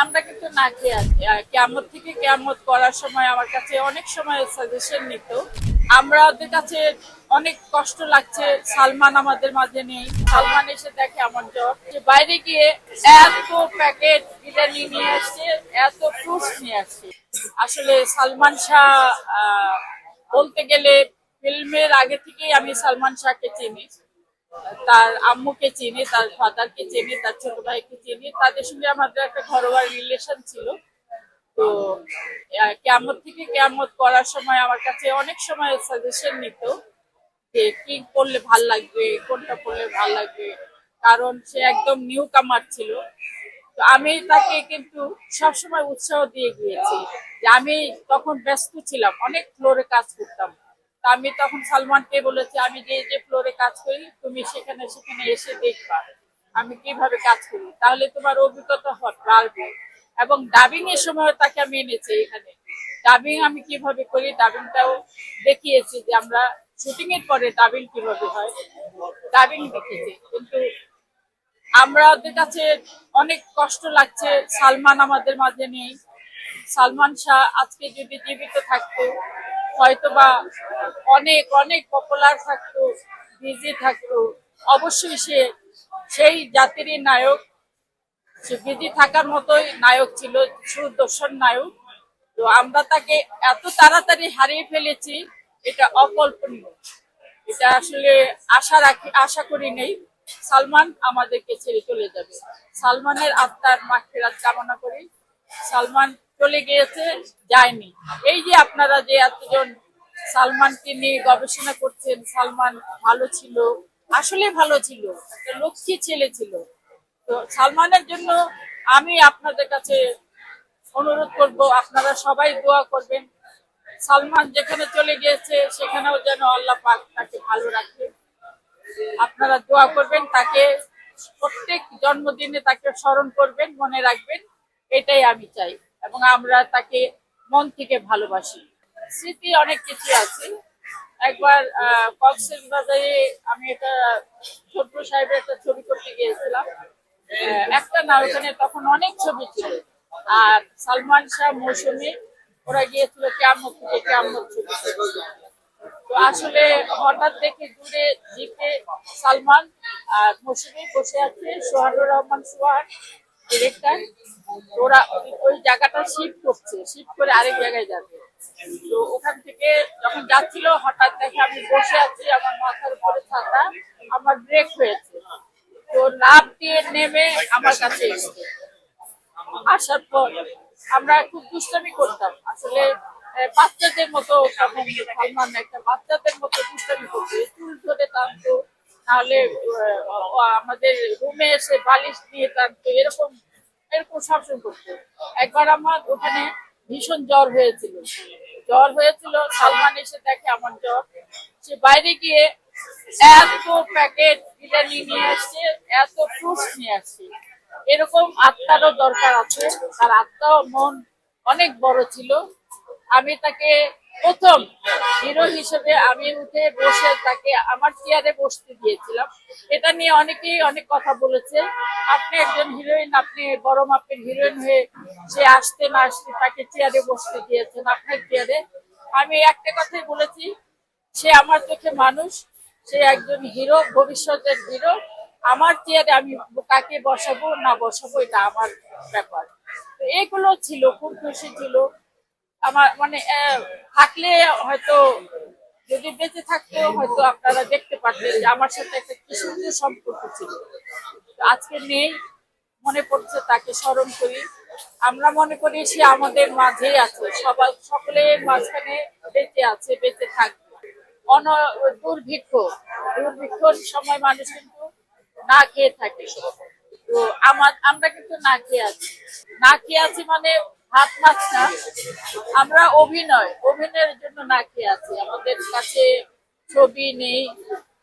আমরা কিন্তু না খেয়ে আছি। কিয়ামত থেকে কিয়ামত করার সময় আমার কাছে অনেক সময় সাজেশন নিত। আমরা ওদের কাছে অনেক কষ্ট লাগছে, সালমান আমাদের মাঝে নেই। সালমান এসে দেখে আমার জ্বর, যে বাইরে গিয়ে এত প্যাকেট বিরিয়ানি নিয়ে আসছে, এত ফ্রুটস নিয়ে আসছে। আসলে সালমান শাহ বলতে গেলে ফিল্মের আগে থেকেই আমি সালমান শাহকে চিনি, তার আম্মুকে চিনি, তার ফাদারকে চিনি, তার ছোট ভাইকে চিনি। তাদের সঙ্গে আমাদের একটা ঘরোয়া রিলেশন ছিল। তো কিয়ামত থেকে কিয়ামত করার সময় আমার কাছে অনেক সময় সাজেশন নিত যে কি করলে ভাল লাগবে, কোনটা করলে ভাল লাগবে, কারণ সে একদম নিউ কামার ছিল। তো আমি তাকে কিন্তু সবসময় উৎসাহ দিয়ে গিয়েছি যে আমি তখন ব্যস্ত ছিলাম, অনেক ফ্লোরে কাজ করতাম। তা আমি তখন সালমানকে বলেছি, আমি যে যে ফ্লোরে কাজ করি তুমি সেখানে সেখানে এসে দেখবা আমি কিভাবে কাজ করি, তাহলে তোমার অভিজ্ঞতা বাড়বে। এবং ডাবিং এর সময় তাকে আমি এনেছি এখানে। ডাবিং আমি কিভাবে করি ডাবিংটাও দেখিয়েছি, যে আমরা শুটিং এর পরে ডাবিং কিভাবে হয় ডাবিং দেখিয়েছি। কিন্তু আমরা ওদের কাছে অনেক কষ্ট লাগছে, সালমান আমাদের মাঝে নেই। সালমান শাহ আজকে যদি জীবিত থাকতো, হয়তোবা অনেক অনেক পপুলার থাকতো, বিজি থাকতো। অবশ্যই সে সেই জাতিরই নায়ক, সে বিজি থাকার মতোই নায়ক ছিল, সুদর্শন নায়ক। তো আমরা তাকে এত তাড়াতাড়ি হারিয়ে ফেলেছি, এটা অকল্পনীয়। এটা আসলে আশা করি নেই সালমান আমাদেরকে ছেড়ে চলে যাবে। সালমানের আত্মার মাগফিরাত কামনা করি। সালমান চলে গিয়েছে, যায়নি। এই যে আপনারা যে এতজন সালমানকে নিয়ে গবেষণা করছেন, সালমান ভালো ছিল, আসলে ভালো ছিল, একটা লক্ষ্মী ছেলে ছিল। তো সালমানের জন্য আমি আপনাদের কাছে অনুরোধ করব, আপনারা সবাই দোয়া করবেন। সালমান যেখানে চলে গিয়েছে সেখানেও যেন আল্লাহ পাক তাকে ভালো রাখে। আপনারা দোয়া করবেন, তাকে প্রত্যেক জন্মদিনে তাকে স্মরণ করবেন, মনে রাখবেন, এটাই আমি চাই। এবং আমরা তাকে মন থেকে ভালোবাসি। স্মৃতি অনেক কিছু আছে। একবার কক্সবাজারে আমি একটা ছোট্ট সাহেবের একটা ছবি করতে গিয়েছিলাম। একটা না, ওখানে তখন অনেক ছবি ছিল। আর সালমান শাহ, মৌসুমী, ওরা গিয়েছিল কিয়ামত থেকে কিয়ামত ছবি করতে। তো আসলে হঠাৎ দেখি দূরে জিপে সালমান আর মৌসুমী বসে আছে, সোহানুর রহমান সোহান ডিরেক্টর। ওরা ওই জায়গাটা শিফট করছে, শিফট করে আরেক জায়গায় যাবে। তো ওখান থেকে যখন যাচ্ছিল, হঠাৎ দেখে আমি বসে আছি, আমার মাথার উপরে ছাতা, আমার ব্রেক হয়েছে। তো লাফ দিয়ে নেমে আমার কাছে এসেছে। আসার পর আমরা খুব দুষ্টামি করতাম আসলে, বাচ্চাদের মতো। তখন সালমান একটা বাচ্চাদের মতো দুষ্টামি করতো, চুল ধরে টানতো, নাহলে আমাদের রুমে এসে বালিশ দিয়ে টানতো, এরকম এরকম শাসন করতো। একবার আমার ওখানে ভীষণ জ্বর হয়েছিল, সালমান এসে দেখে আমার জ্বর, সে বাইরে গিয়ে এত প্যাকেট বিরিয়ানি নিয়ে আসছে, এত ফ্রুটস নিয়ে আসছে। এরকম আত্মারও দরকার আছে, তার আত্মা ও মন অনেক বড় ছিল। আমি তাকে প্রথম হিরো হিসেবে আমি উঠে বসে তাকে আমার চেয়ারে বসতে দিয়েছিলাম। এটা নিয়ে অনেকেই অনেক কথা বলেছে, আপনি একজন হিরোইন, আপনি বড় মাপের হিরোইন হয়ে সে আসতে না আসতে তাকে চেয়ারে বসতে দিয়েছেন, আপনার চেয়ারে। আমি একটা কথাই বলেছি, সে আমার চোখে মানুষ, সে একজন হিরো, ভবিষ্যতের হিরো। আমার চেয়ারে আমি কাকে বসাবো না বসাবো এটা আমার ব্যাপার। তো এগুলো ছিল, খুব খুশি ছিল আমার। মানে থাকলে হয়তো, যদি বেঁচে থাকতো হয়তো আপনারা দেখতে পারতেন যে আমার সাথে একটা কি সুন্দর সম্পর্ক ছিল। আজকে নেই, মনে পড়ছে, তাকে স্মরণ করি। আমরা মনে করি সে আমাদের মাঝেই আছে, সকলের মাঝখানে বেঁচে আছে, বেঁচে থাকবে। অন দুর্ভিক্ষর সময় মানুষ কিন্তু না খেয়ে থাকে। তো আমরা কিন্তু না খেয়ে আছি মানে ভাত মাছ না, আমরা অভিনয়ের জন্য না খেয়ে আছি। আমাদের কাছে ছবি নেই,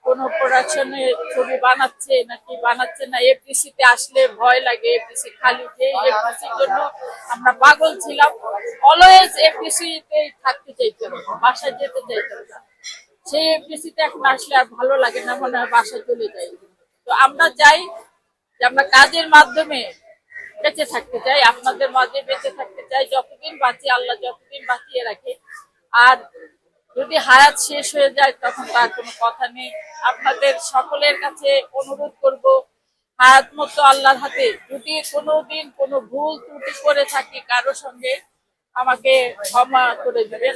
কোন প্রোডাকশনের ছবি বানাচ্ছে না। এফডিসি তে আসলে ভয় লাগে, এফডিসি খালি, যে এফডিসির জন্য আমরা পাগল ছিলাম। অলওয়েজ এফডিসি তে থাকতে চাইতাম, বাসায় যেতে চাইতাম না। সেই এফডিসিতে এখন আসলে আর ভালো লাগে না, মনে হয় বাসায় চলে যাই। তো আমরা চাই যে আমরা কাজের মাধ্যমে বেঁচে থাকতে চাই, আপনাদের মাঝে বেঁচে থাকতে চাই, যতদিন বাঁচি, আল্লাহ যতদিন বাঁচিয়ে রাখে। আর যদি হায়াত শেষ হয়ে যায় তখন তার কোনো কথা নেই। আপনাদের সকলের কাছে অনুরোধ করব, হায়াত মতো আল্লাহর হাতে, যদি কোনোদিন কোনো ভুল ত্রুটি করে থাকি কারো সঙ্গে, আমাকে ক্ষমা করে দিবেন।